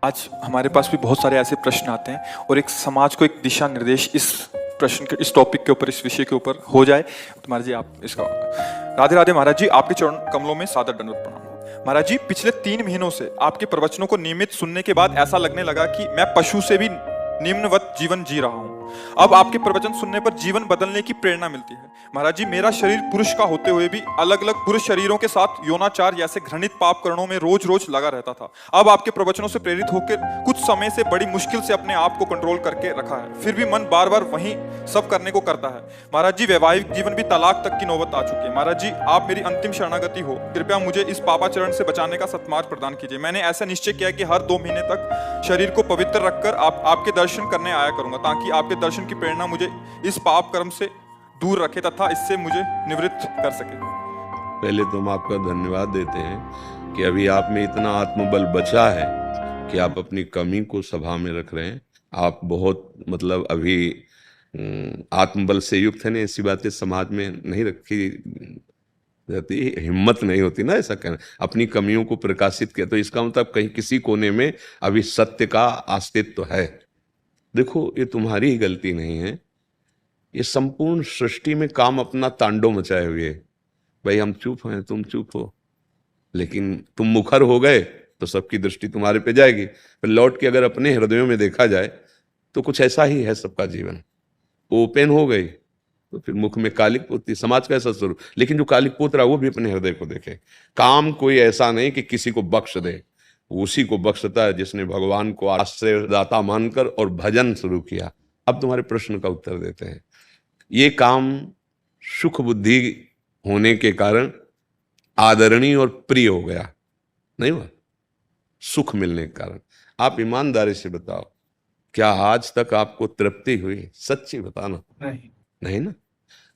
आज हमारे पास भी बहुत सारे ऐसे प्रश्न आते हैं और एक समाज को एक दिशा निर्देश इस प्रश्न के, इस टॉपिक के ऊपर, इस विषय के ऊपर हो जाए। तो महाराज जी आप इसका राधे राधे। महाराज जी आपके चरण कमलों में सादर दंडवत प्रणाम। महाराज जी पिछले 3 महीनों से आपके प्रवचनों को नियमित सुनने के बाद ऐसा लगने लगा कि मैं पशु से भी निम्नवत जीवन जी रहा हूँ। अब आपके प्रवचन सुनने पर जीवन बदलने की प्रेरणा मिलती है। महाराज जी मेरा शरीर पुरुष का होते हुए भी अलग अलग पुरुष शरीरों के साथ यौनाचार जैसे घृणित पाप कर्णों में रोज रोज लगा रहता था। अब आपके प्रवचनों से प्रेरित होकर कुछ समय से बड़ी मुश्किल से अपने आप को कंट्रोल करके रखा है, फिर भी मन बार बार वही सब करने को करता है। महाराज जी वैवाहिक जीवन भी तलाक तक की नौबत आ चुकी है। महाराज जी आप मेरी अंतिम शरणागति हो, कृपया मुझे इस पापाचरण से बचाने का सत्मार्ग प्रदान कीजिए। मैंने ऐसा निश्चय किया कि हर 2 महीने तक शरीर को पवित्र रखकर आपके दर्शन करने आया करूंगा, ताकि आपके दर्शन की प्रेरणा मुझे इस पाप कर्म से दूर रखे तथा इससे मुझे निवृत्त कर सके। पहले तो हम आपका धन्यवाद देते हैं कि अभी आप में इतना आत्मबल बचा है कि आप अपनी कमी को सभा में रख रहे हैं। आप बहुत मतलब अभी आत्मबल से युक्त है ना, ऐसी बातें समाज में नहीं रखी जाती, हिम्मत नहीं होती ना ऐसा कहना, अपनी कमियों को प्रकाशित किया। तो इसका मतलब कहीं किसी कोने में अभी सत्य का अस्तित्व है। देखो ये तुम्हारी ही गलती नहीं है, ये संपूर्ण सृष्टि में काम अपना तांडव मचाए हुए। भाई हम चुप हैं, तुम चुप हो, लेकिन तुम मुखर हो गए तो सबकी दृष्टि तुम्हारे पे जाएगी। फिर लौट के अगर अपने हृदयों में देखा जाए तो कुछ ऐसा ही है सबका जीवन। ओपन हो गई तो फिर मुख में कालिक पोती, समाज का ऐसा स्वरूप। लेकिन जो कालिक पोत रहा वो भी अपने हृदय को देखे। काम कोई ऐसा नहीं कि किसी को बख्श दे, उसी को बख्शता है जिसने भगवान को आश्रयदाता मानकर और भजन शुरू किया। अब तुम्हारे प्रश्न का उत्तर देते हैं। ये काम सुख बुद्धि होने के कारण आदरणीय और प्रिय हो गया, नहीं हुआ? सुख मिलने के कारण। आप ईमानदारी से बताओ, क्या आज तक आपको तृप्ति हुई? सच्ची बताना। नहीं ना।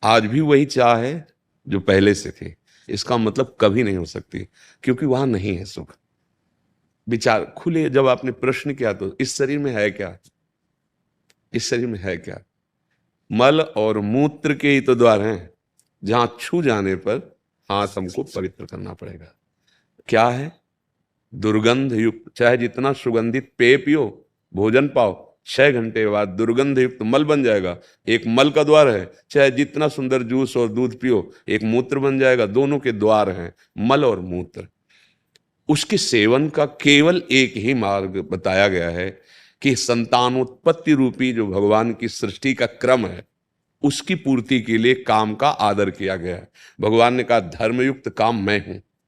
आज भी वही चाह है जो पहले से थी। इसका मतलब कभी नहीं हो सकती, क्योंकि वहां नहीं है सुख। विचार खुले, जब आपने प्रश्न किया तो इस शरीर में है क्या? इस शरीर में है क्या? मल और मूत्र के ही तो द्वार हैं, जहां छू जाने पर हाथ हमको पवित्र करना पड़ेगा। क्या है? दुर्गंध युक्त, चाहे जितना सुगंधित पेय पियो, भोजन पाओ, 6 घंटे के बाद दुर्गंध युक्त मल बन जाएगा। एक मल का द्वार है। चाहे जितना सुंदर जूस और दूध पियो, एक मूत्र बन जाएगा। दोनों के द्वार हैं, मल और मूत्र। उसके सेवन का केवल एक ही मार्ग बताया गया है कि संतानोत्पत्ति रूपी जो भगवान की सृष्टि का क्रम है, उसकी पूर्ति के लिए काम का आदर किया गया है। भगवान ने कहा धर्मयुक्त काम मैं हूं।